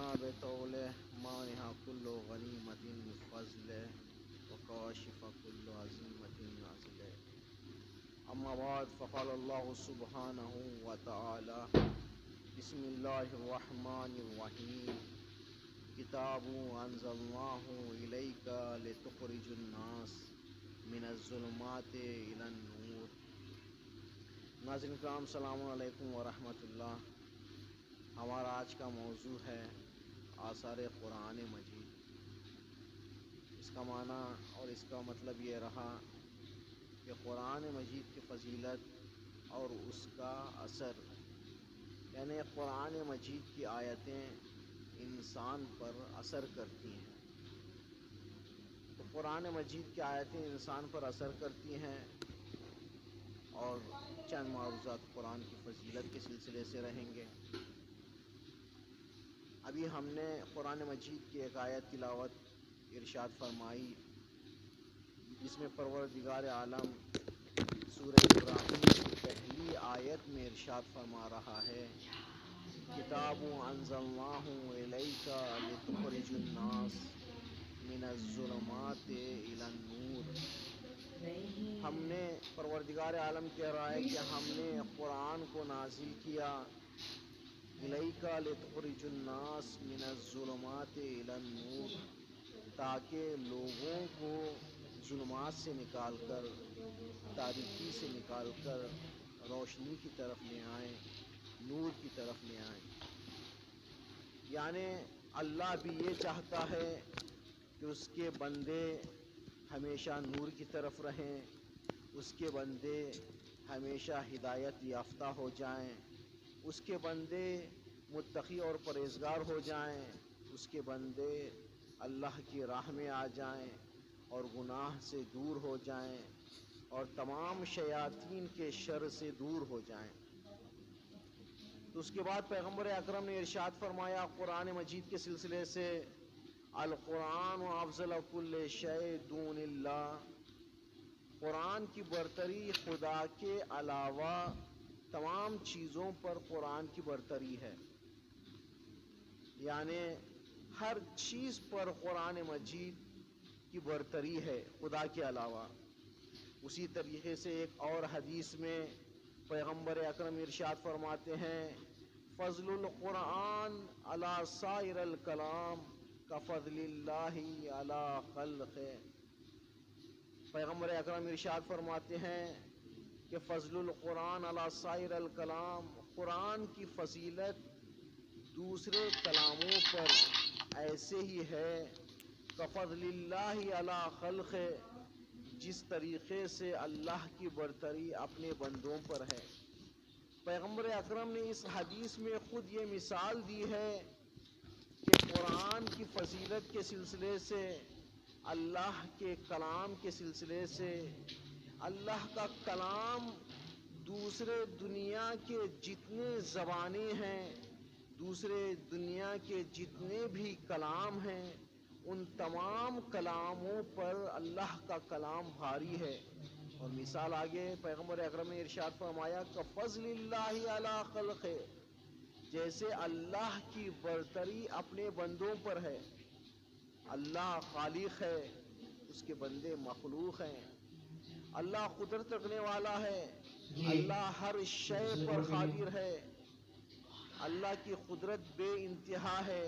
بطول مانع كل غنيمة فضل وكاشف كل عزيمة عزل. أما بعد، فقال الله سبحانه وتعالى: بسم الله الرحمن الرحيم. كتاب أنزلناه إليك لتخرج الناس من الظلمات إلى النور. ناظرین کرام، السلام علیکم ورحمۃ اللہ۔ ہمارا آج کا موضوع ہے آثار قرآن مجید۔ اس کا معنی اور اس کا مطلب یہ رہا کہ قرآن مجید کی فضیلت اور اس کا اثر، یعنی قرآن مجید کی آیتیں انسان پر اثر کرتی ہیں۔ تو قرآن مجید کی آیتیں انسان پر اثر کرتی ہیں، اور چند معروضات قرآن کی فضیلت کے سلسلے سے رہیں گے۔ ابھی ہم نے قرآن مجید کی ایک آیت تلاوت ارشاد فرمائی، جس میں پروردگار عالم سورہ ابراہیم کی پہلی آیت میں ارشاد فرما رہا ہے: کتاب انزلناہ الیک لتخرج الناس من الظلمات الی النور۔ ہم نے، پروردگار عالم کہہ رہا ہے کہ ہم نے قرآن کو نازل کیا الیک لتخرج الناس من الظلمات الی النور، تاکہ لوگوں کو ظلمات سے نکال کر، تاریکی سے نکال کر روشنی کی طرف لے آئیں، نور کی طرف لے آئیں۔ یعنی اللہ بھی یہ چاہتا ہے کہ اس کے بندے ہمیشہ نور کی طرف رہیں، اس کے بندے ہمیشہ ہدایت یافتہ ہو جائیں، اس کے بندے متقی اور پرہیزگار ہو جائیں، اس کے بندے اللہ کی راہ میں آ جائیں اور گناہ سے دور ہو جائیں اور تمام شیاطین کے شر سے دور ہو جائیں۔ تو اس کے بعد پیغمبر اکرم نے ارشاد فرمایا قرآن مجید کے سلسلے سے: القرآن افضل کل شیء دون اللہ۔ قرآن کی برتری خدا کے علاوہ تمام چیزوں پر قرآن کی برتری ہے، یعنی ہر چیز پر قرآن مجید کی برتری ہے خدا کے علاوہ۔ اسی طریقے سے ایک اور حدیث میں پیغمبر اکرم ارشاد فرماتے ہیں: فضل القرآن علی سائر الکلام کفضل اللہ علی خلقہ۔ پیغمبر اکرم ارشاد فرماتے ہیں کہ فضل القرآن علی سائر الکلام، قرآن کی فضیلت دوسرے کلاموں پر ایسے ہی ہے کفضل اللہ علی خلقہ، جس طریقے سے اللہ کی برتری اپنے بندوں پر ہے۔ پیغمبر اکرم نے اس حدیث میں خود یہ مثال دی ہے کہ قرآن کی فضیلت کے سلسلے سے، اللہ کے کلام کے سلسلے سے، اللہ کا کلام دوسرے دنیا کے جتنے زبانیں ہیں، دوسرے دنیا کے جتنے بھی کلام ہیں، ان تمام کلاموں پر اللہ کا کلام بھاری ہے۔ اور مثال آگے پیغمبر اکرم نے ارشاد فرمایا کہ فضل اللہ علی خلقہ، جیسے اللہ کی برتری اپنے بندوں پر ہے۔ اللہ خالق ہے، اس کے بندے مخلوق ہیں۔ اللہ قدرت رکھنے والا ہے، اللہ ہر شے پر قادر ہے۔ اللہ کی قدرت بے انتہا ہے،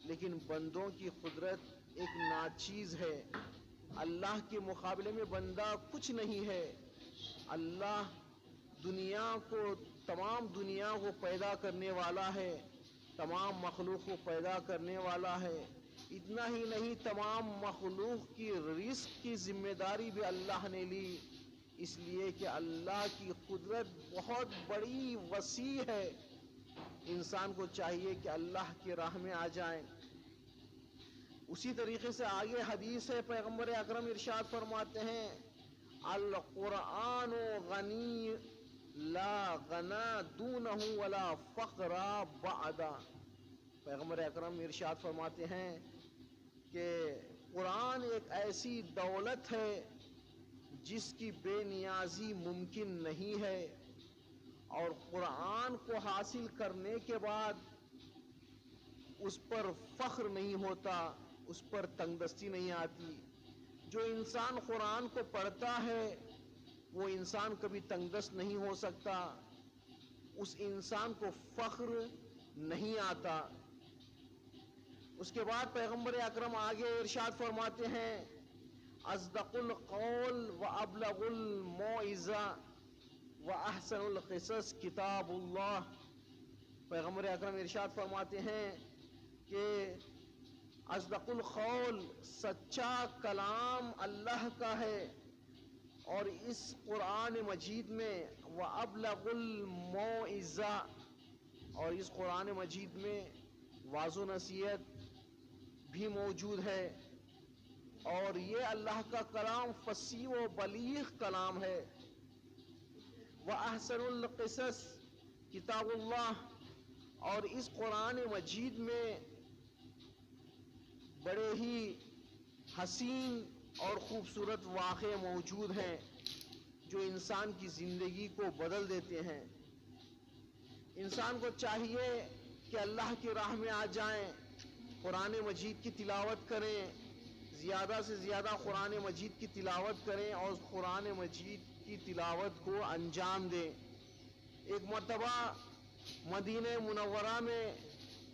لیکن بندوں کی قدرت ایک ناچیز ہے۔ اللہ کے مقابلے میں بندہ کچھ نہیں ہے۔ اللہ دنیا کو، تمام دنیا کو پیدا کرنے والا ہے، تمام مخلوق کو پیدا کرنے والا ہے۔ اتنا ہی نہیں، تمام مخلوق کی رزق کی ذمہ داری بھی اللہ نے لی، اس لیے کہ اللہ کی قدرت بہت بڑی وسیع ہے۔ انسان کو چاہیے کہ اللہ کی راہ میں آ جائیں۔ اسی طریقے سے آگے حدیث ہے، پیغمبر اکرم ارشاد فرماتے ہیں: القرآن غنی لا غنا دونہ ولا فقر بعدہ۔ پیغمبر اکرم ارشاد فرماتے ہیں کہ قرآن ایک ایسی دولت ہے جس کی بے نیازی ممکن نہیں ہے، اور قرآن کو حاصل کرنے کے بعد اس پر فخر نہیں ہوتا، اس پر تنگدستی نہیں آتی. جو انسان قرآن کو پڑھتا ہے وہ انسان کبھی تنگدست نہیں ہو سکتا، اس انسان کو فخر نہیں آتا. اس کے بعد پیغمبر اکرم آگے ارشاد فرماتے ہیں اصدق القول و ابلغ الموعظہ و احسن القصص کتاب اللہ. پیغمبر اکرم ارشاد فرماتے ہیں کہ اصدق القول سچا کلام اللہ کا ہے، اور اس قرآن مجید میں وَأَبْلَغُ الْمَوْعِظَةِ، اور اس قرآن مجید میں واض و نصیحت بھی موجود ہے، اور یہ اللہ کا کلام فصیح و بلیغ کلام ہے. وَأَحْسَنُ الْقِصَصِ کتاب اللہ، اور اس قرآن مجید میں بڑے ہی حسین اور خوبصورت واقعے موجود ہیں جو انسان کی زندگی کو بدل دیتے ہیں. انسان کو چاہیے کہ اللہ کی راہ میں آ جائیں، قرآن مجید کی تلاوت کریں، زیادہ سے زیادہ قرآن مجید کی تلاوت کریں اور قرآن مجید کی تلاوت کو انجام دیں. ایک مرتبہ مدینہ منورہ میں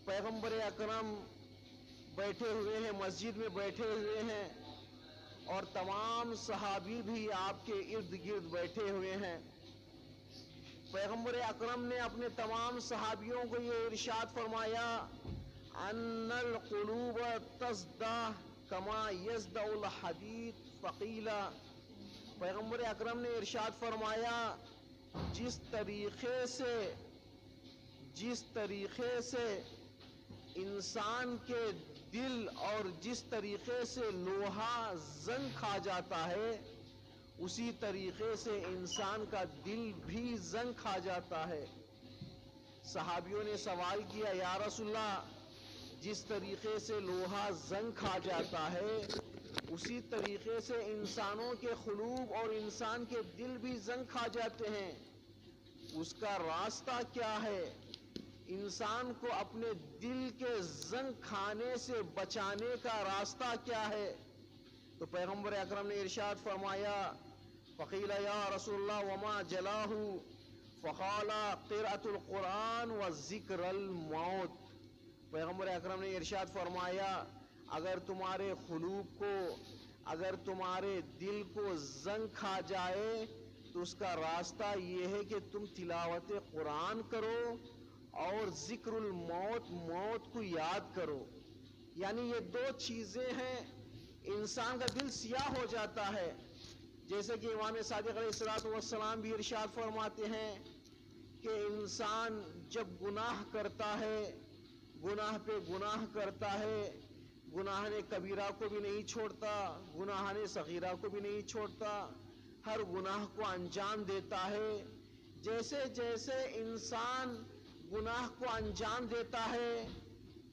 پیغمبر اکرم بیٹھے ہوئے ہیں، مسجد میں بیٹھے ہوئے ہیں، اور تمام صحابی بھی آپ کے ارد گرد بیٹھے ہوئے ہیں. پیغمبر اکرم نے اپنے تمام صحابیوں کو یہ ارشاد فرمایا ان القلوب تصدع کما یصدع الحدید فقیلا. پیغمبر اکرم نے ارشاد فرمایا جس طریقے سے انسان کے دل اور جس طریقے سے لوہا زنگ کھا جاتا ہے، اسی طریقے سے انسان کا دل بھی زنگ کھا جاتا ہے. صحابیوں نے سوال کیا یا رسول اللہ، جس طریقے سے لوہا زنگ کھا جاتا ہے اسی طریقے سے انسانوں کے قلوب اور انسان کے دل بھی زنگ کھا جاتے ہیں، اس کا راستہ کیا ہے؟ انسان کو اپنے دل کے زنگ کھانے سے بچانے کا راستہ کیا ہے؟ تو پیغمبر اکرم نے ارشاد فرمایا فقیل یا رسول اللہ وما جلاہ فقال قراءۃ القرآن و ذکر الموت. پیغمبر اکرم نے ارشاد فرمایا اگر تمہارے قلوب کو، اگر تمہارے دل کو زنگ کھا جائے تو اس کا راستہ یہ ہے کہ تم تلاوت قرآن کرو اور ذکر الموت، موت کو یاد کرو. یعنی یہ دو چیزیں ہیں، انسان کا دل سیاہ ہو جاتا ہے. جیسے کہ امام صادق علیہ السلام بھی ارشاد فرماتے ہیں کہ انسان جب گناہ کرتا ہے، گناہ پہ گناہ کرتا ہے، گناہ نے کبیرہ کو بھی نہیں چھوڑتا، گناہ نے صغیرہ کو بھی نہیں چھوڑتا، ہر گناہ کو انجام دیتا ہے. جیسے جیسے انسان گناہ کو انجام دیتا ہے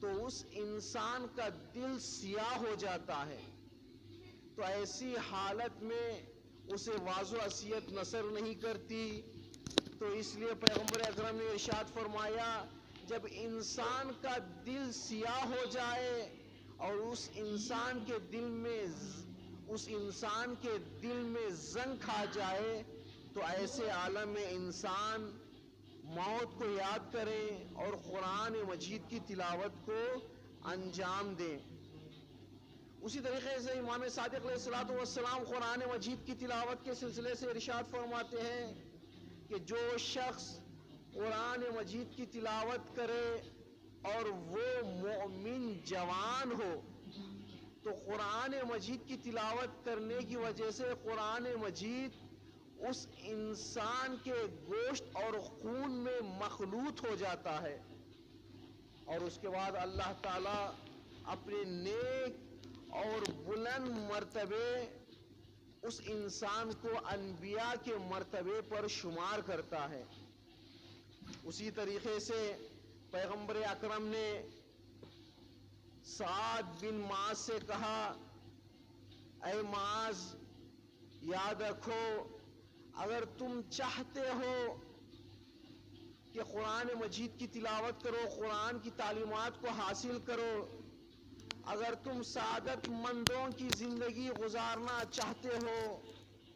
تو اس انسان کا دل سیاہ ہو جاتا ہے. تو ایسی حالت میں اسے واضح نصیحت نصر نہیں کرتی. تو اس لیے پیغمبر اکرم نے ارشاد فرمایا جب انسان کا دل سیاہ ہو جائے اور اس انسان کے دل میں زنگ کھا جائے تو ایسے عالم میں انسان موت کو یاد کرے اور قرآن مجید کی تلاوت کو انجام دے. اسی طریقے سے امام صادق علیہ السلام قرآن مجید کی تلاوت کے سلسلے سے ارشاد فرماتے ہیں کہ جو شخص قرآن مجید کی تلاوت کرے اور وہ مومن جوان ہو تو قرآن مجید کی تلاوت کرنے کی وجہ سے قرآن مجید اس انسان کے گوشت اور خون میں مخلوط ہو جاتا ہے، اور اس کے بعد اللہ تعالیٰ اپنے نیک اور بلند مرتبے اس انسان کو انبیاء کے مرتبے پر شمار کرتا ہے. اسی طریقے سے پیغمبر اکرم نے سعد بن معاذ سے کہا اے معاذ یاد رکھو اگر تم چاہتے ہو کہ قرآن مجید کی تلاوت کرو، قرآن کی تعلیمات کو حاصل کرو۔ اگر تم سعادت مندوں کی زندگی گزارنا چاہتے ہو،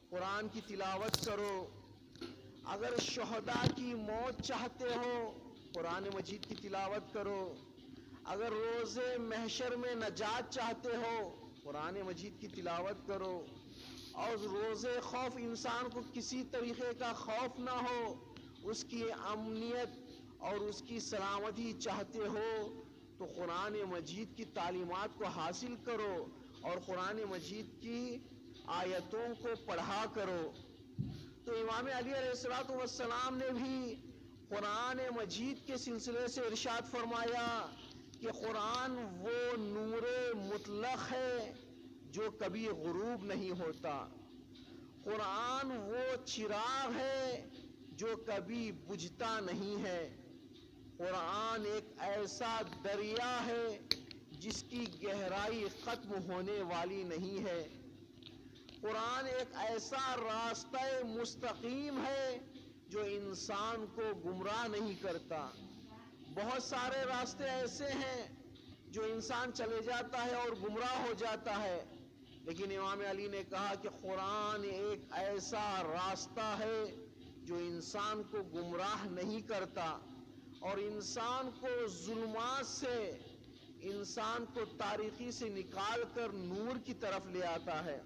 قرآن کی تلاوت کرو۔ اگر شہداء کی موت چاہتے ہو، قرآن مجید کی تلاوت کرو۔ اگر روز محشر میں نجات چاہتے ہو، قرآن مجید کی تلاوت کرو۔ اور روز خوف انسان کو کسی طریقے کا خوف نہ ہو، اس کی امنیت اور اس کی سلامتی چاہتے ہو تو قرآن مجید کی تعلیمات کو حاصل کرو اور قرآن مجید کی آیتوں کو پڑھا کرو۔ تو امام علی علیہ السلام نے بھی قرآن مجید کے سلسلے سے ارشاد فرمایا کہ قرآن وہ نور مطلق ہے جو کبھی غروب نہیں ہوتا، قرآن وہ چراغ ہے جو کبھی بجھتا نہیں ہے، قرآن ایک ایسا دریا ہے جس کی گہرائی ختم ہونے والی نہیں ہے، قرآن ایک ایسا راستہ مستقیم ہے جو انسان کو گمراہ نہیں کرتا۔ بہت سارے راستے ایسے ہیں جو انسان چلے جاتا ہے اور گمراہ ہو جاتا ہے، لیکن امام علی نے کہا کہ قرآن ایک ایسا راستہ ہے جو انسان کو گمراہ نہیں کرتا اور انسان کو ظلمات سے، انسان کو تاریکی سے نکال کر نور کی طرف لے آتا ہے۔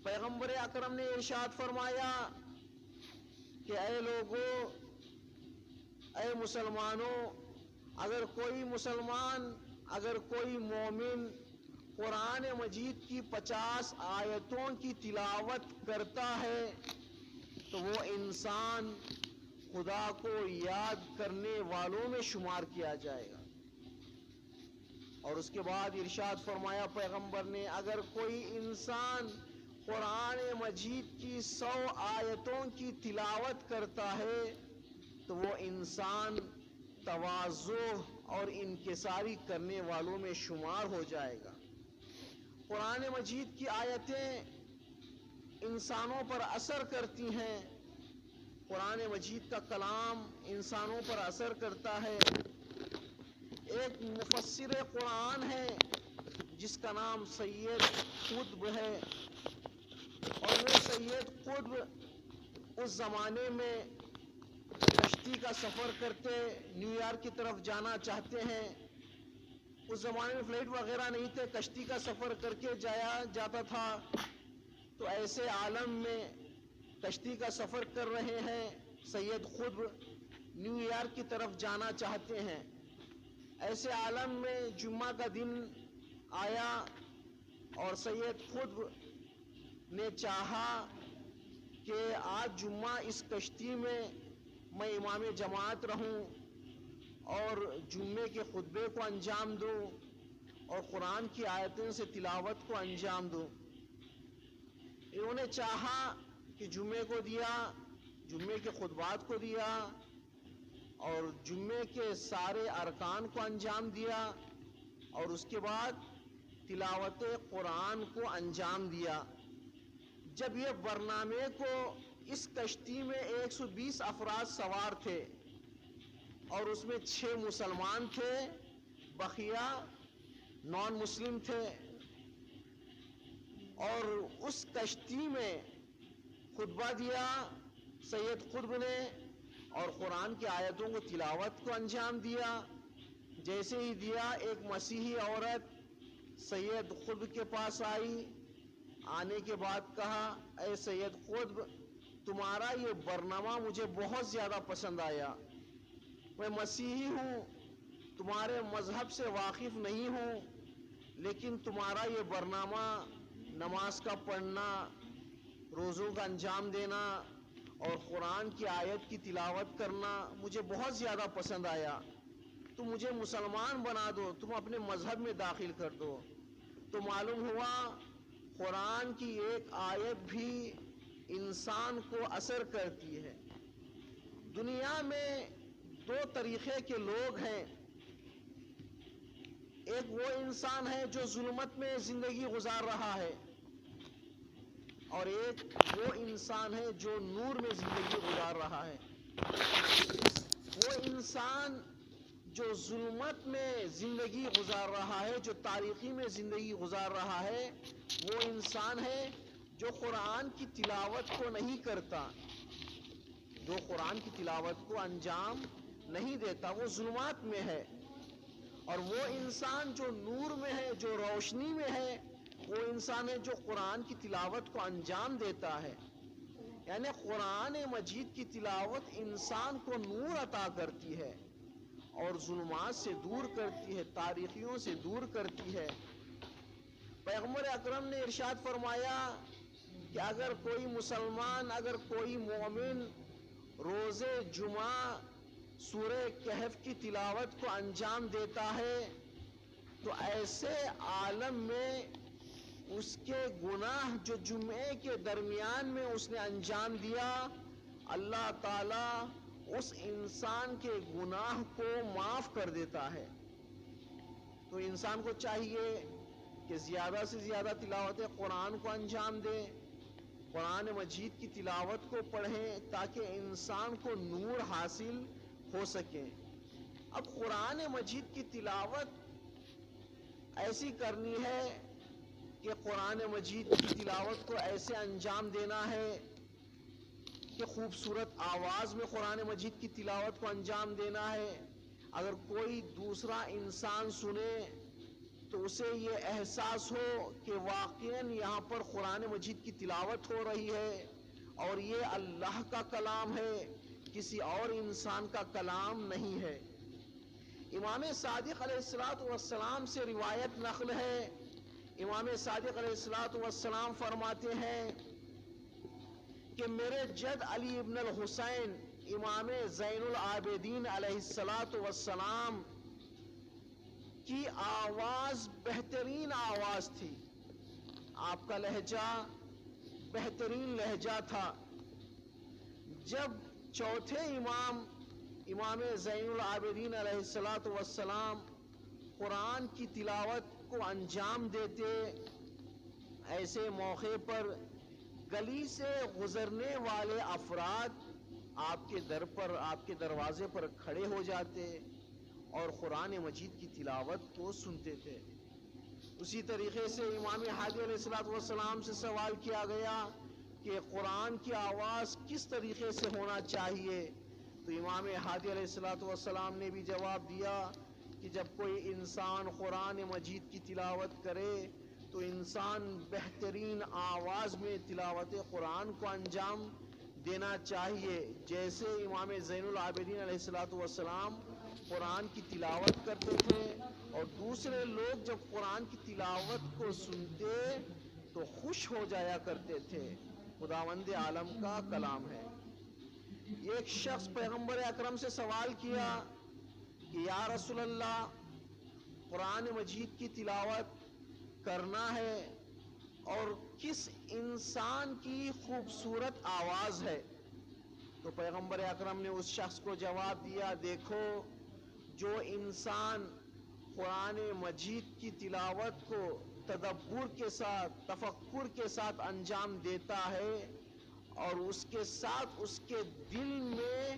پیغمبر اکرم نے ارشاد فرمایا کہ اے لوگو، اے مسلمانوں، اگر کوئی مسلمان، اگر کوئی مومن قرآن مجید کی 50 آیتوں کی تلاوت کرتا ہے تو وہ انسان خدا کو یاد کرنے والوں میں شمار کیا جائے گا۔ اور اس کے بعد ارشاد فرمایا پیغمبر نے، اگر کوئی انسان قرآن مجید کی 100 آیتوں کی تلاوت کرتا ہے تو وہ انسان تواضع اور انکساری کرنے والوں میں شمار ہو جائے گا۔ قرآن مجید کی آیتیں انسانوں پر اثر کرتی ہیں، قرآن مجید کا کلام انسانوں پر اثر کرتا ہے۔ ایک مفسر قرآن ہے جس کا نام سید قطب ہے، اور وہ سید قطب اس زمانے میں کشتی کا سفر کرتے نیو یارک کی طرف جانا چاہتے ہیں۔ اس زمانے میں فلائٹ وغیرہ نہیں تھے، کشتی کا سفر کر کے جایا جاتا تھا۔ تو ایسے عالم میں کشتی کا سفر کر رہے ہیں، سید قطب نیو یارک کی طرف جانا چاہتے ہیں۔ ایسے عالم میں جمعہ کا دن آیا اور سید قطب نے چاہا کہ آج جمعہ اس کشتی میں میں امام جماعت رہوں اور جمعے کے خطبے کو انجام دوں اور قرآن کی آیتوں سے تلاوت کو انجام دوں۔ انہوں نے چاہا کہ جمعے کو دیا، جمعے کے خطبات کو دیا اور جمعے کے سارے ارکان کو انجام دیا اور اس کے بعد تلاوت قرآن کو انجام دیا۔ جب یہ برنامے کو، اس کشتی میں 120 افراد سوار تھے اور اس میں 6 مسلمان تھے، بقیہ نان مسلم تھے، اور اس کشتی میں خطبہ دیا سید قطب نے اور قرآن کی آیتوں کو تلاوت کو انجام دیا۔ جیسے ہی دیا، ایک مسیحی عورت سید قطب کے پاس آئی، آنے کے بعد کہا، اے سید قطب، تمہارا یہ برنامہ مجھے بہت زیادہ پسند آیا، میں مسیحی ہوں، تمہارے مذہب سے واقف نہیں ہوں، لیکن تمہارا یہ برنامہ، نماز کا پڑھنا، روزوں کا انجام دینا اور قرآن کی آیت کی تلاوت کرنا مجھے بہت زیادہ پسند آیا، تم مجھے مسلمان بنا دو، تم اپنے مذہب میں داخل کر دو۔ تو معلوم ہوا قرآن کی ایک آیت بھی انسان کو اثر کرتی ہے۔ دنیا میں 2 طریقے کے لوگ ہیں، ایک وہ انسان ہے جو ظلمت میں زندگی گزار رہا ہے اور ایک وہ انسان ہے جو نور میں زندگی گزار رہا ہے۔ وہ انسان جو ظلمت میں زندگی گزار رہا ہے، جو تاریکی میں زندگی گزار رہا ہے، وہ انسان ہے جو قرآن کی تلاوت کو نہیں کرتا، جو قرآن کی تلاوت کو انجام نہیں دیتا، وہ ظلمات میں ہے۔ اور وہ انسان جو نور میں ہے، جو روشنی میں ہے، وہ انسان ہے جو قرآن کی تلاوت کو انجام دیتا ہے۔ یعنی قرآن مجید کی تلاوت انسان کو نور عطا کرتی ہے اور ظلمات سے دور کرتی ہے، تاریکیوں سے دور کرتی ہے۔ پیغمبر اکرم نے ارشاد فرمایا کہ اگر کوئی مسلمان، اگر کوئی مومن روز جمعہ سورہ کہف کی تلاوت کو انجام دیتا ہے تو ایسے عالم میں اس کے گناہ جو جمعے کے درمیان میں اس نے انجام دیا، اللہ تعالیٰ اس انسان کے گناہ کو معاف کر دیتا ہے۔ تو انسان کو چاہیے کہ زیادہ سے زیادہ تلاوت قرآن کو انجام دے، قرآن مجید کی تلاوت کو پڑھیں تاکہ انسان کو نور حاصل ہو سکے۔ اب قرآن مجید کی تلاوت ایسی کرنی ہے کہ قرآن مجید کی تلاوت کو ایسے انجام دینا ہے کہ خوبصورت آواز میں قرآن مجید کی تلاوت کو انجام دینا ہے۔ اگر کوئی دوسرا انسان سنے تو اسے یہ احساس ہو کہ واقعاً یہاں پر قرآن مجید کی تلاوت ہو رہی ہے اور یہ اللہ کا کلام ہے، کسی اور انسان کا کلام نہیں ہے۔ امام صادق علیہ السلام سے روایت نقل ہے، امام صادق علیہ السلام فرماتے ہیں کہ میرے جد علی ابن الحسین امام زین العابدین علیہ السلام کی آواز بہترین آواز تھی، آپ کا لہجہ بہترین لہجہ تھا۔ جب چوتھے امام زین العابدین علیہ السلام قرآن کی تلاوت کو انجام دیتے، ایسے موقع پر گلی سے گزرنے والے افراد آپ کے در پر، آپ کے دروازے پر کھڑے ہو جاتے اور قرآن مجید کی تلاوت کو سنتے تھے۔ اسی طریقے سے امام ہادی علیہ السلام سے سوال کیا گیا کہ قرآن کی آواز کس طریقے سے ہونا چاہیے، تو امام ہادی علیہ السلام نے بھی جواب دیا کہ جب کوئی انسان قرآن مجید کی تلاوت کرے تو انسان بہترین آواز میں تلاوت قرآن کو انجام دینا چاہیے، جیسے امام زین العابدین علیہ السلام قرآن کی تلاوت کرتے تھے اور دوسرے لوگ جب قرآن کی تلاوت کو سنتے تو خوش ہو جایا کرتے تھے۔ خداوند عالم کا کلام ہے۔ ایک شخص پیغمبر اکرم سے سوال کیا کہ یا رسول اللہ، قرآن مجید کی تلاوت کرنا ہے اور کس انسان کی خوبصورت آواز ہے، تو پیغمبر اکرم نے اس شخص کو جواب دیا، دیکھو جو انسان قرآن مجید کی تلاوت کو تدبر کے ساتھ، تفکر کے ساتھ انجام دیتا ہے اور اس کے ساتھ اس کے دل میں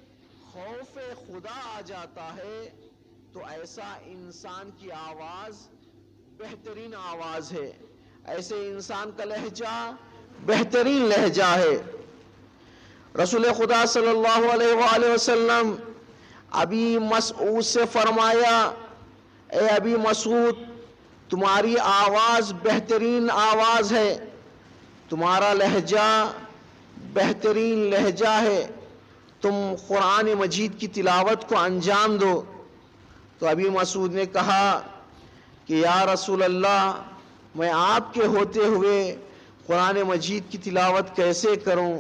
خوف خدا آ جاتا ہے، تو ایسا انسان کی آواز بہترین آواز ہے، ایسے انسان کا لہجہ بہترین لہجہ ہے۔ رسول خدا صلی اللہ علیہ وآلہ وسلم ابی مسعود سے فرمایا، اے ابی مسعود، تمہاری آواز بہترین آواز ہے، تمہارا لہجہ بہترین لہجہ ہے، تم قرآن مجید کی تلاوت کو انجام دو۔ تو ابی مسعود نے کہا کہ یا رسول اللہ، میں آپ کے ہوتے ہوئے قرآن مجید کی تلاوت کیسے کروں؟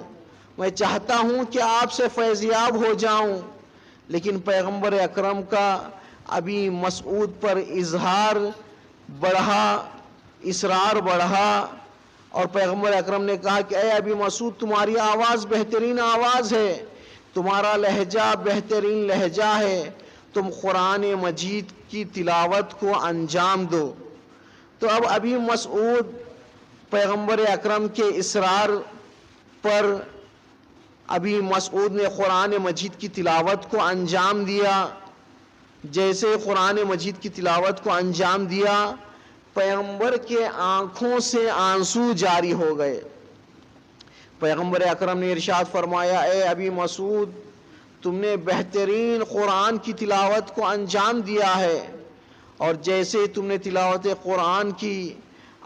میں چاہتا ہوں کہ آپ سے فیضیاب ہو جاؤں، لیکن پیغمبر اکرم کا ابی مسعود پر اظہار بڑھا، اصرار بڑھا، اور پیغمبر اکرم نے کہا کہ اے ابی مسعود، تمہاری آواز بہترین آواز ہے، تمہارا لہجہ بہترین لہجہ ہے، تم قرآن مجید کی تلاوت کو انجام دو۔ تو اب ابی مسعود پیغمبر اکرم کے اصرار پر ابی مسعود نے قرآن مجید کی تلاوت کو انجام دیا. جیسے قرآن مجید کی تلاوت کو انجام دیا پیغمبر کے آنکھوں سے آنسو جاری ہو گئے. پیغمبر اکرم نے ارشاد فرمایا اے ابی مسعود تم نے بہترین قرآن کی تلاوت کو انجام دیا ہے اور جیسے تم نے تلاوت قرآن کی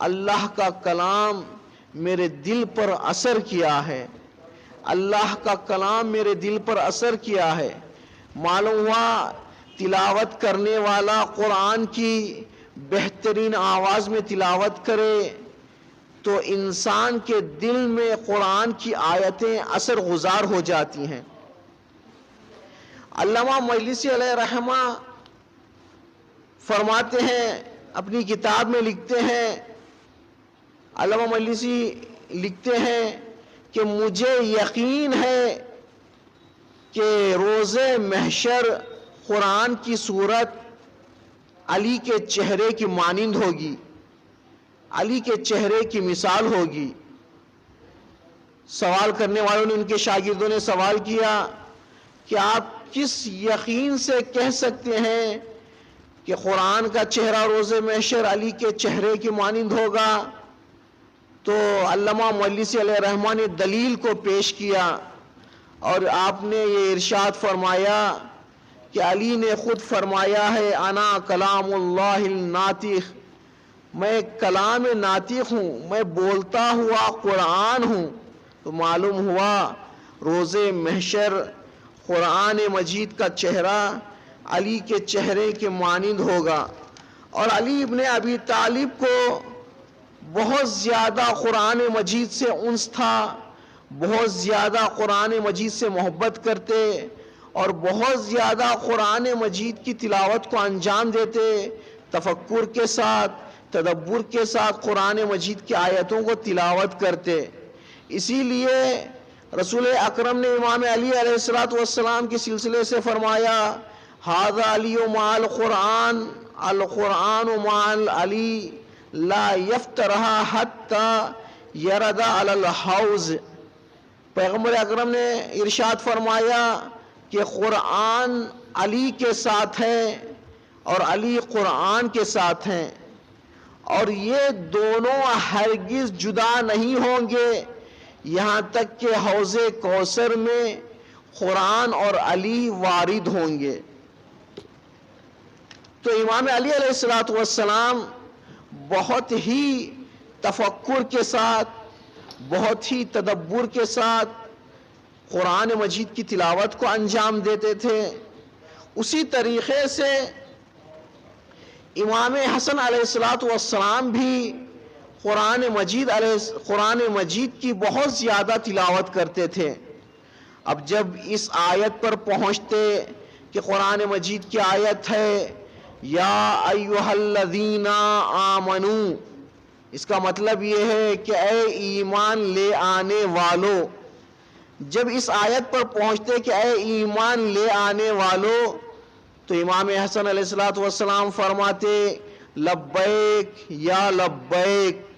اللہ کا کلام میرے دل پر اثر کیا ہے. اللہ کا کلام میرے دل پر اثر کیا ہے. معلوم ہوا تلاوت کرنے والا قرآن کی بہترین آواز میں تلاوت کرے تو انسان کے دل میں قرآن کی آیتیں اثر گزار ہو جاتی ہیں. علامہ مجلسی علیہ رحمہ فرماتے ہیں اپنی کتاب میں لکھتے ہیں علامہ مجلسی لکھتے ہیں کہ مجھے یقین ہے کہ روز محشر قرآن کی صورت علی کے چہرے کی مانند ہوگی, علی کے چہرے کی مثال ہوگی. سوال کرنے والوں نے ان کے شاگردوں نے سوال کیا کہ آپ کس یقین سے کہہ سکتے ہیں کہ قرآن کا چہرہ روز محشر علی کے چہرے کی مانند ہوگا؟ تو علامہ مجلسی علیہ رحمہ نے دلیل کو پیش کیا اور آپ نے یہ ارشاد فرمایا کہ علی نے خود فرمایا ہے انا کلام اللہ الناطق, میں کلام ناطق ہوں, میں بولتا ہوا قرآن ہوں. تو معلوم ہوا روز محشر قرآن مجید کا چہرہ علی کے چہرے کے مانند ہوگا. اور علی ابن ابی طالب کو بہت زیادہ قرآن مجید سے انس تھا, بہت زیادہ قرآن مجید سے محبت کرتے اور بہت زیادہ قرآن مجید کی تلاوت کو انجام دیتے, تفکر کے ساتھ تدبر کے ساتھ قرآن مجید کی آیتوں کو تلاوت کرتے. اسی لیے رسول اکرم نے امام علی علیہ السلام کے سلسلے سے فرمایا ھذا علی مع القرآن القرآن مع علی لا یفترھا حتی یرد علی الحوض. پیغمبر اکرم نے ارشاد فرمایا کہ قرآن علی کے ساتھ ہے اور علی قرآن کے ساتھ ہیں اور یہ دونوں ہرگز جدا نہیں ہوں گے یہاں تک کہ حوض کوثر میں قرآن اور علی وارد ہوں گے. تو امام علی علیہ السلام بہت ہی تفکر کے ساتھ, بہت ہی تدبر کے ساتھ قرآن مجید کی تلاوت کو انجام دیتے تھے. اسی طریقے سے امام حسن علیہ السلام بھی قرآن مجید کی بہت زیادہ تلاوت کرتے تھے. اب جب اس آیت پر پہنچتے کہ قرآن مجید کی آیت ہے یا ایھا الذین آمنو, اس کا مطلب یہ ہے کہ اے ایمان لے آنے والو. جب اس آیت پر پہنچتے کہ اے ایمان لے آنے والو تو امام حسن علیہ السلام فرماتے لبیک یا لبیک.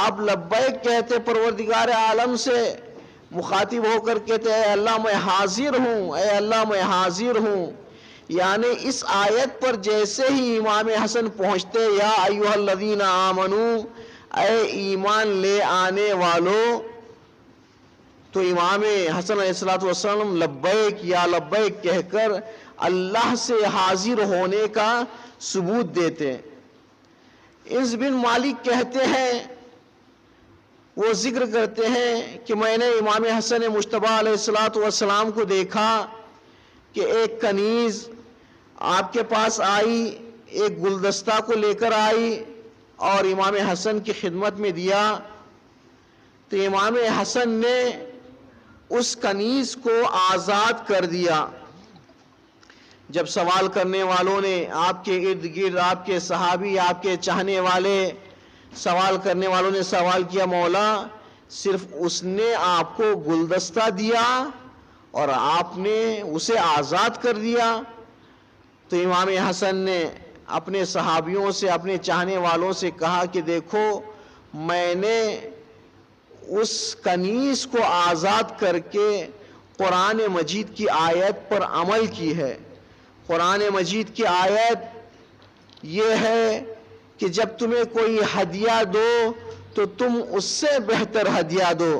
آپ لبیک کہتے, پروردگار عالم سے مخاطب ہو کر کہتے اے اللہ میں حاضر ہوں, اے اللہ میں حاضر ہوں. یعنی اس آیت پر جیسے ہی امام حسن پہنچتے یا ایھا الذین آمنو, اے ایمان لے آنے والو, تو امام حسن علیہ السلام لبیک یا لبیک کہہ کر اللہ سے حاضر ہونے کا ثبوت دیتے. انس بن مالک کہتے ہیں, وہ ذکر کرتے ہیں کہ میں نے امام حسن مجتبیٰ علیہ السلام کو دیکھا کہ ایک کنیز آپ کے پاس آئی, ایک گلدستہ کو لے کر آئی اور امام حسن کی خدمت میں دیا. تو امام حسن نے اس کنیز کو آزاد کر دیا. جب سوال کرنے والوں نے آپ کے ارد گرد, آپ کے صحابی, آپ کے چاہنے والے سوال کرنے والوں نے سوال کیا مولا صرف اس نے آپ کو گلدستہ دیا اور آپ نے اسے آزاد کر دیا؟ تو امام حسن نے اپنے صحابیوں سے, اپنے چاہنے والوں سے کہا کہ دیکھو میں نے اس کنیز کو آزاد کر کے قرآن مجید کی آیت پر عمل کی ہے۔ قرآن مجید کی آیت یہ ہے کہ جب تمہیں کوئی ہدیہ دو تو تم اس سے بہتر ہدیہ دو۔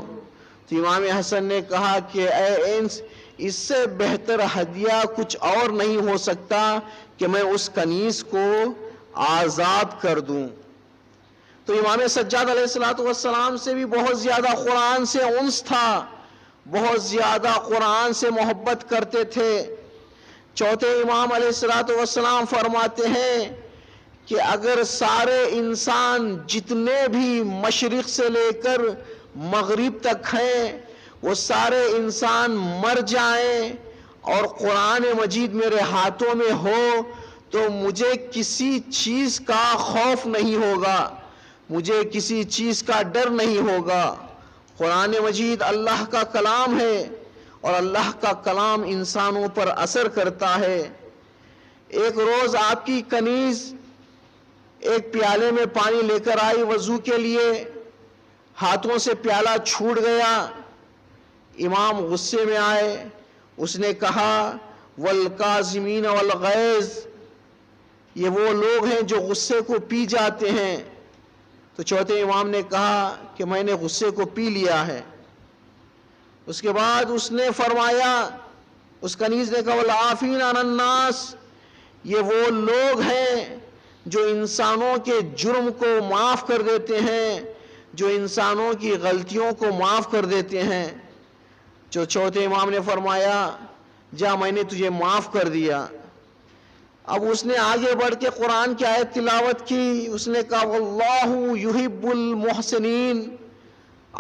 تو امام حسن نے کہا کہ اے انس، اس سے بہتر ہدیہ کچھ اور نہیں ہو سکتا کہ میں اس کنیز کو آزاد کر دوں۔ تو امام سجاد علیہ السلام سے بھی بہت زیادہ قرآن سے انس تھا، بہت زیادہ قرآن سے محبت کرتے تھے۔ چوتھے امام علیہ السلام فرماتے ہیں کہ اگر سارے انسان جتنے بھی مشرق سے لے کر مغرب تک ہیں وہ سارے انسان مر جائیں اور قرآن مجید میرے ہاتھوں میں ہو تو مجھے کسی چیز کا خوف نہیں ہوگا، مجھے کسی چیز کا ڈر نہیں ہوگا۔ قرآن مجید اللہ کا کلام ہے اور اللہ کا کلام انسانوں پر اثر کرتا ہے۔ ایک روز آپ کی کنیز ایک پیالے میں پانی لے کر آئی وضو کے لیے، ہاتھوں سے پیالہ چھوٹ گیا، امام غصے میں آئے، اس نے کہا والکاظمین والغیظ، یہ وہ لوگ ہیں جو غصے کو پی جاتے ہیں۔ تو چوتھے امام نے کہا کہ میں نے غصے کو پی لیا ہے۔ اس کے بعد اس نے فرمایا، اس کنیز نے کہا والعافین عن الناس، یہ وہ لوگ ہیں جو انسانوں کے جرم کو معاف کر دیتے ہیں، جو انسانوں کی غلطیوں کو معاف کر دیتے ہیں۔ جو چوتھے امام نے فرمایا جا میں نے تجھے معاف کر دیا۔ اب اس نے آگے بڑھ کے قرآن کی آیت تلاوت کی، اس نے کہا واللہ یحب المحسنین،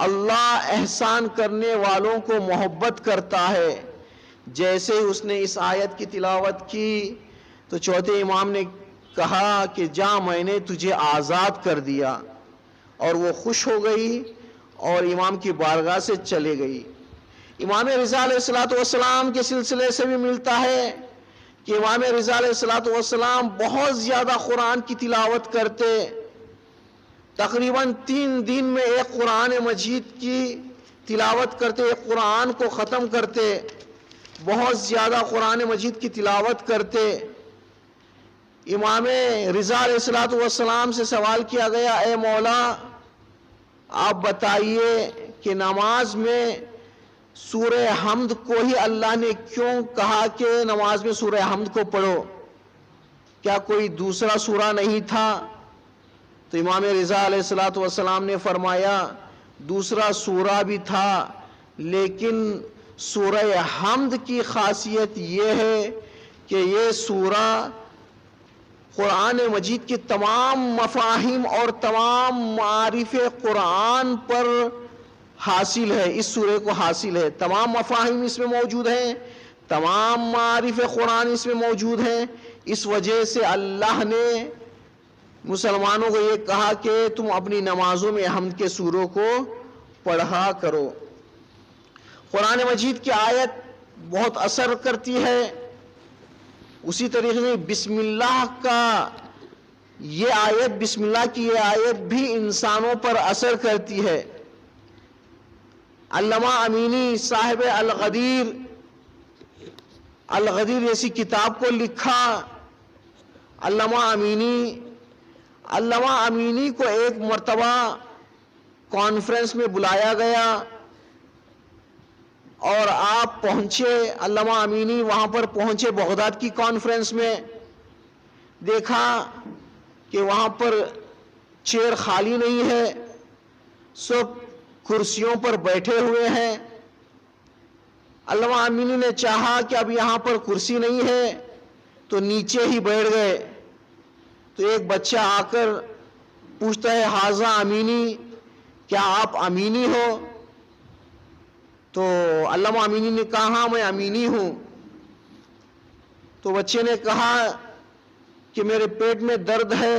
اللہ احسان کرنے والوں کو محبت کرتا ہے۔ جیسے ہی اس نے اس آیت کی تلاوت کی تو چوتھے امام نے کہا کہ جا میں نے تجھے آزاد کر دیا، اور وہ خوش ہو گئی اور امام کی بارگاہ سے چلے گئی۔ امام رضا علیہ السلام کے سلسلے سے بھی ملتا ہے کہ امام رضا علیہ السلام بہت زیادہ قرآن کی تلاوت کرتے، تقریباً 3 دن میں ایک قرآن مجید کی تلاوت کرتے، ایک قرآن کو ختم کرتے، بہت زیادہ قرآن مجید کی تلاوت کرتے۔ امام رضا علیہ السلام سے سوال کیا گیا اے مولا آپ بتائیے کہ نماز میں سورہ حمد کو ہی اللہ نے کیوں کہا کہ نماز میں سورہ حمد کو پڑھو، کیا کوئی دوسرا سورہ نہیں تھا؟ تو امام رضا علیہ السلام نے فرمایا دوسرا سورہ بھی تھا، لیکن سورہ حمد کی خاصیت یہ ہے کہ یہ سورہ قرآن مجید کی تمام مفاہیم اور تمام معارف قرآن پر حاصل ہے، اس سورے کو حاصل ہے، تمام مفاہیم اس میں موجود ہیں، تمام معارف قرآن اس میں موجود ہیں۔ اس وجہ سے اللہ نے مسلمانوں کو یہ کہا کہ تم اپنی نمازوں میں حمد کے سوروں کو پڑھا کرو۔ قرآن مجید کی آیت بہت اثر کرتی ہے، اسی طریقے سے بسم اللہ کا یہ آیت، بسم اللہ کی یہ آیت بھی انسانوں پر اثر کرتی ہے۔ علامہ امینی صاحب الغدیر جیسی کتاب کو لکھا۔ علامہ امینی کو ایک مرتبہ کانفرنس میں بلایا گیا اور آپ پہنچے، علامہ امینی وہاں پر پہنچے بغداد کی کانفرنس میں، دیکھا کہ وہاں پر چیئر خالی نہیں ہے، سب کرسیوں پر بیٹھے ہوئے ہیں۔ علامہ امینی نے چاہا کہ اب یہاں پر کرسی نہیں ہے تو نیچے ہی بیٹھ گئے۔ تو ایک بچہ آ کر پوچھتا ہے حاضہ امینی، کیا آپ امینی ہو؟ تو علامہ امینی نے کہا ہاں میں امینی ہوں۔ تو بچے نے کہا کہ میرے پیٹ میں درد ہے،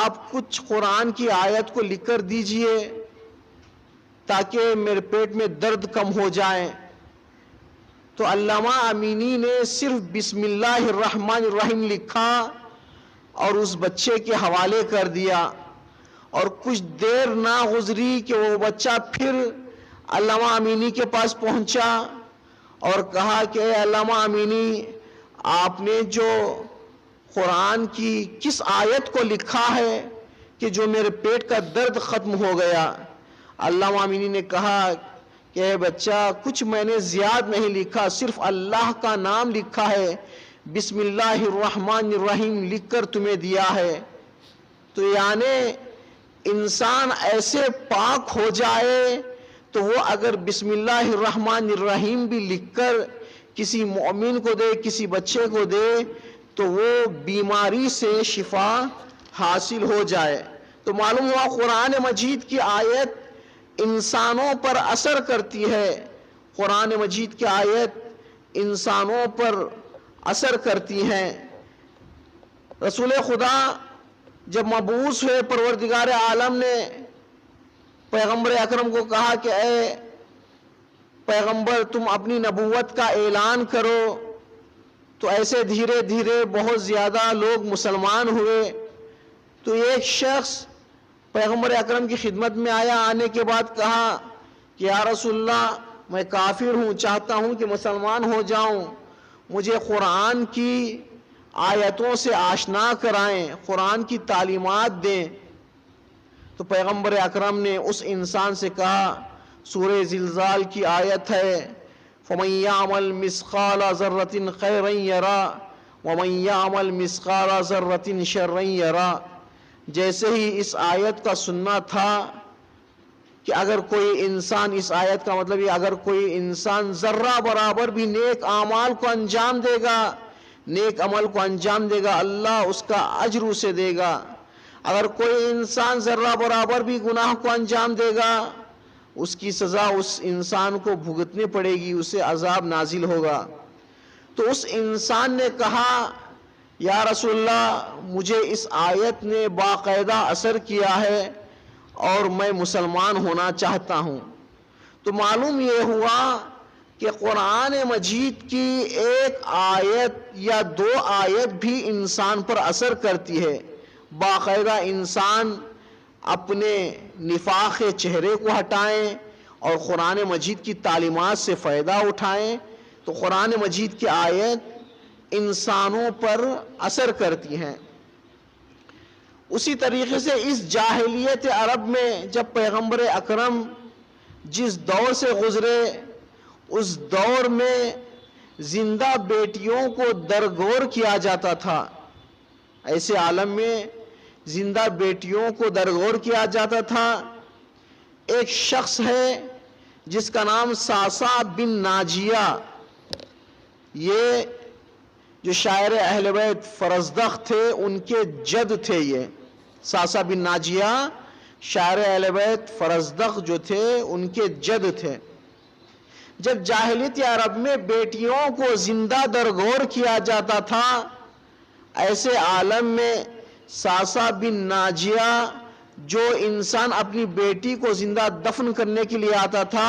آپ کچھ قرآن کی آیت کو لکھ کر دیجئے تاکہ میرے پیٹ میں درد کم ہو جائے۔ تو علامہ امینی نے صرف بسم اللہ الرحمن الرحیم لکھا اور اس بچے کے حوالے کر دیا، اور کچھ دیر نہ گزری کہ وہ بچہ پھر علامہ امینی کے پاس پہنچا اور کہا کہ اے علامہ امینی، آپ نے جو قرآن کی کس آیت کو لکھا ہے کہ جو میرے پیٹ کا درد ختم ہو گیا؟ علامہ امینی نے کہا کہ اے بچہ، کچھ میں نے زیادہ نہیں لکھا، صرف اللہ کا نام لکھا ہے، بسم اللہ الرحمن الرحیم لکھ کر تمہیں دیا ہے۔ تو یعنی انسان ایسے پاک ہو جائے تو وہ اگر بسم اللہ الرحمن الرحیم بھی لکھ کر کسی مومن کو دے، کسی بچے کو دے، تو وہ بیماری سے شفا حاصل ہو جائے۔ تو معلوم ہوا قرآن مجید کی آیت انسانوں پر اثر کرتی ہے، قرآن مجید کی آیت انسانوں پر اثر کرتی ہیں۔ رسول خدا جب مبعوث ہوئے، پروردگار عالم نے پیغمبر اکرم کو کہا کہ اے پیغمبر، تم اپنی نبوت کا اعلان کرو، تو ایسے دھیرے دھیرے بہت زیادہ لوگ مسلمان ہوئے۔ تو ایک شخص پیغمبر اکرم کی خدمت میں آیا، آنے کے بعد کہا کہ یا رسول اللہ، میں کافر ہوں، چاہتا ہوں کہ مسلمان ہو جاؤں، مجھے قرآن کی آیتوں سے آشنا کرائیں، قرآن کی تعلیمات دیں۔ تو پیغمبر اکرم نے اس انسان سے کہا، سورہ زلزال کی آیت ہے، فَمَن يَعْمَلْ مِثْقَالَ ذَرَّةٍ خَيْرًا يَرَهُ وَمَن يَعْمَلْ مِثْقَالَ ذَرَّةٍ شَرًّا يَرَهُ۔ جیسے ہی اس آیت کا سننا تھا کہ اگر کوئی انسان، اس آیت کا مطلب یہ، اگر کوئی انسان ذرہ برابر بھی نیک اعمال کو انجام دے گا، نیک عمل کو انجام دے گا، اللہ اس کا اجر اسے دے گا۔ اگر کوئی انسان ذرہ برابر بھی گناہ کو انجام دے گا، اس کی سزا اس انسان کو بھگتنی پڑے گی، اسے عذاب نازل ہوگا۔ تو اس انسان نے کہا، یا رسول اللہ، مجھے اس آیت نے باقاعدہ اثر کیا ہے اور میں مسلمان ہونا چاہتا ہوں۔ تو معلوم یہ ہوا کہ قرآن مجید کی ایک آیت یا دو آیت بھی انسان پر اثر کرتی ہے۔ باقاعدہ انسان اپنے نفاق چہرے کو ہٹائیں اور قرآن مجید کی تعلیمات سے فائدہ اٹھائیں، تو قرآن مجید کی آیت انسانوں پر اثر کرتی ہیں۔ اسی طریقے سے اس جاہلیت عرب میں جب پیغمبر اکرم جس دور سے گزرے، اس دور میں زندہ بیٹیوں کو درگور کیا جاتا تھا۔ ایسے عالم میں زندہ بیٹیوں کو درگور کیا جاتا تھا۔ ایک شخص ہے جس کا نام ساسا بن ناجیہ، یہ جو شاعر اہل بیت فرزدق تھے ان کے جد تھے۔ یہ ساسا بن ناجیہ شاعر اہل بیت فرزدق جو تھے ان کے جد تھے۔ جب جاہلیت عرب میں بیٹیوں کو زندہ درگور کیا جاتا تھا، ایسے عالم میں ساسا بن ناجیہ، جو انسان اپنی بیٹی کو زندہ دفن کرنے کے لیے آتا تھا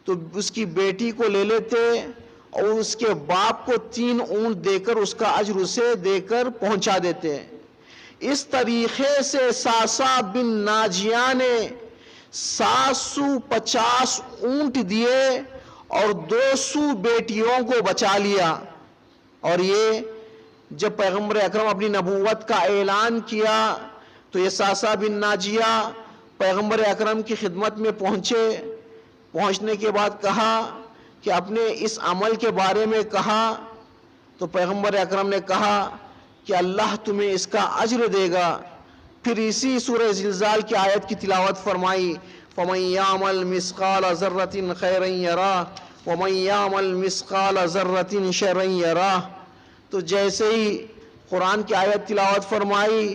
تو اس کی بیٹی کو لے لیتے اور اس کے باپ کو 3 اونٹ دے کر اس کا اجر اسے دے کر پہنچا دیتے۔ اس طریقے سے ساسا بن ناجیہ نے 750 اونٹ دیے اور 200 بیٹیوں کو بچا لیا۔ اور یہ جب پیغمبر اکرم اپنی نبوت کا اعلان کیا تو یہ ساسا بن ناجیہ پیغمبر اکرم کی خدمت میں پہنچے۔ پہنچنے کے بعد کہا کہ اپنے اس عمل کے بارے میں کہا، تو پیغمبر اکرم نے کہا کہ اللہ تمہیں اس کا اجر دے گا۔ پھر اسی سورہ زلزال کی آیت کی تلاوت فرمائی، فَمَن يَعْمَلْ مِثْقَالَ ذَرَّةٍ خَيْرًا يَرَهُ وَمَن يَعْمَلْ مِثْقَالَ ذَرَّةٍ شَرًّا يَرَهُ۔ تو جیسے ہی قرآن کی آیت تلاوت فرمائی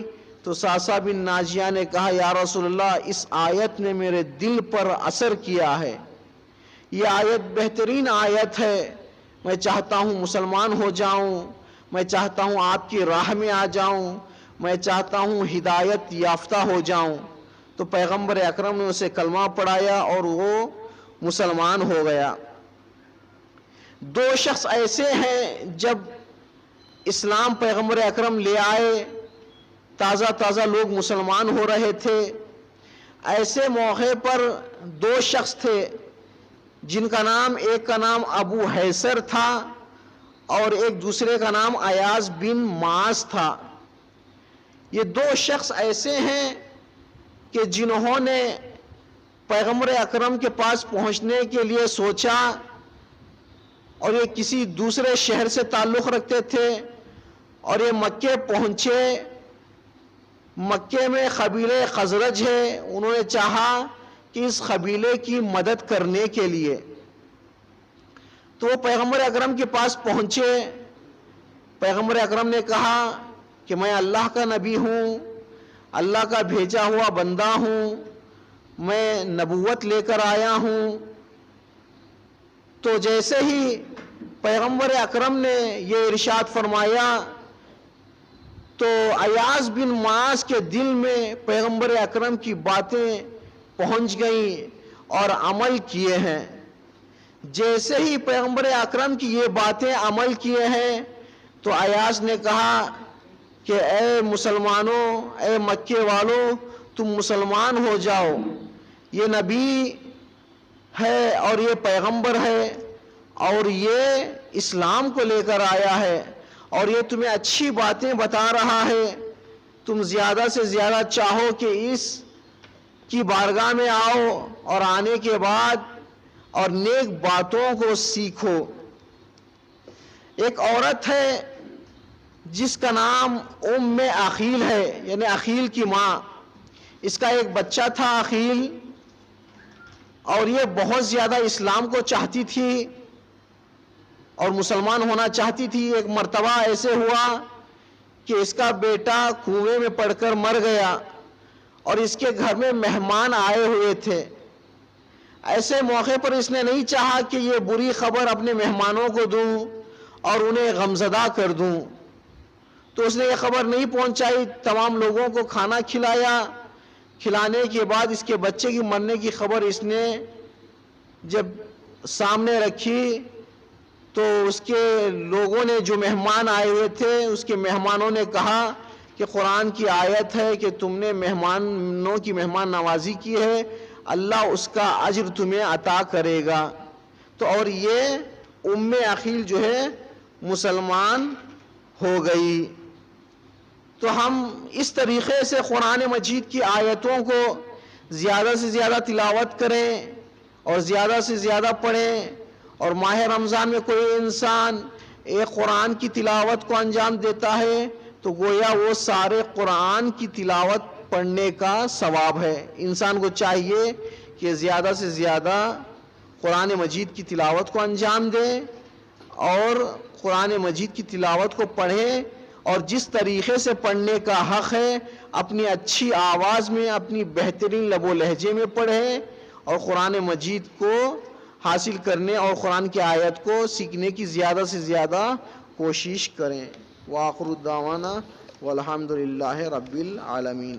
تو ساسا بن ناجیہ نے کہا، یا رسول اللہ، اس آیت نے میرے دل پر اثر کیا ہے، یہ آیت بہترین آیت ہے، میں چاہتا ہوں مسلمان ہو جاؤں، میں چاہتا ہوں آپ کی راہ میں آ جاؤں، میں چاہتا ہوں ہدایت یافتہ ہو جاؤں۔ تو پیغمبر اکرم نے اسے کلمہ پڑھایا اور وہ مسلمان ہو گیا۔ 2 شخص ایسے ہیں جب اسلام پیغمبر اکرم لے آئے، تازہ لوگ مسلمان ہو رہے تھے، ایسے موقع پر 2 شخص تھے جن کا نام، ایک کا نام ابو حیسر تھا اور ایک دوسرے کا نام ایاز بن معاذ تھا۔ یہ دو شخص ایسے ہیں کہ جنہوں نے پیغمبر اکرم کے پاس پہنچنے کے لیے سوچا، اور یہ کسی دوسرے شہر سے تعلق رکھتے تھے، اور یہ مکے پہنچے۔ مکے میں قبیلہ خزرج ہے، انہوں نے چاہا کہ اس قبیلے کی مدد کرنے کے لیے تو وہ پیغمبر اکرم کے پاس پہنچے۔ پیغمبر اکرم نے کہا کہ میں اللہ کا نبی ہوں، اللہ کا بھیجا ہوا بندہ ہوں، میں نبوت لے کر آیا ہوں۔ تو جیسے ہی پیغمبر اکرم نے یہ ارشاد فرمایا تو ایاز بن معاذ کے دل میں پیغمبر اکرم کی باتیں پہنچ گئیں اور عمل کیے ہیں۔ جیسے ہی پیغمبر اکرم کی یہ باتیں عمل کیے ہیں تو ایاز نے کہا کہ اے مسلمانوں، اے مکے والوں، تم مسلمان ہو جاؤ، یہ نبی ہے اور یہ پیغمبر ہے اور یہ اسلام کو لے کر آیا ہے اور یہ تمہیں اچھی باتیں بتا رہا ہے، تم زیادہ سے زیادہ چاہو کہ اس کی بارگاہ میں آؤ اور آنے کے بعد اور نیک باتوں کو سیکھو۔ ایک عورت ہے جس کا نام ام عقیل ہے، یعنی عقیل کی ماں۔ اس کا ایک بچہ تھا عقیل، اور یہ بہت زیادہ اسلام کو چاہتی تھی اور مسلمان ہونا چاہتی تھی۔ ایک مرتبہ ایسے ہوا کہ اس کا بیٹا کنویں میں پڑ کر مر گیا اور اس کے گھر میں مہمان آئے ہوئے تھے۔ ایسے موقع پر اس نے نہیں چاہا کہ یہ بری خبر اپنے مہمانوں کو دوں اور انہیں غمزدہ کر دوں، تو اس نے یہ خبر نہیں پہنچائی، تمام لوگوں کو کھانا کھلایا۔ کھلانے کے بعد اس کے بچے کی مرنے کی خبر اس نے جب سامنے رکھی تو اس کے لوگوں نے، جو مہمان آئے ہوئے تھے، اس کے مہمانوں نے کہا کہ قرآن کی آیت ہے کہ تم نے مہمانوں کی مہمان نوازی کی ہے، اللہ اس کا اجر تمہیں عطا کرے گا۔ تو اور یہ ام عقیل جو ہے مسلمان ہو گئی۔ تو ہم اس طریقے سے قرآن مجید کی آیتوں کو زیادہ سے زیادہ تلاوت کریں اور زیادہ سے زیادہ پڑھیں، اور ماہ رمضان میں کوئی انسان ایک قرآن کی تلاوت کو انجام دیتا ہے تو گویا وہ سارے قرآن کی تلاوت پڑھنے کا ثواب ہے۔ انسان کو چاہیے کہ زیادہ سے زیادہ قرآن مجید کی تلاوت کو انجام دے اور قرآن مجید کی تلاوت کو پڑھے، اور جس طریقے سے پڑھنے کا حق ہے اپنی اچھی آواز میں، اپنی بہترین لب و لہجے میں پڑھے اور قرآن مجید کو حاصل کرنے اور قرآن کی آیت کو سیکھنے کی زیادہ سے زیادہ کوشش کریں۔ وآخر الدعوانا والحمد للہ رب العالمین۔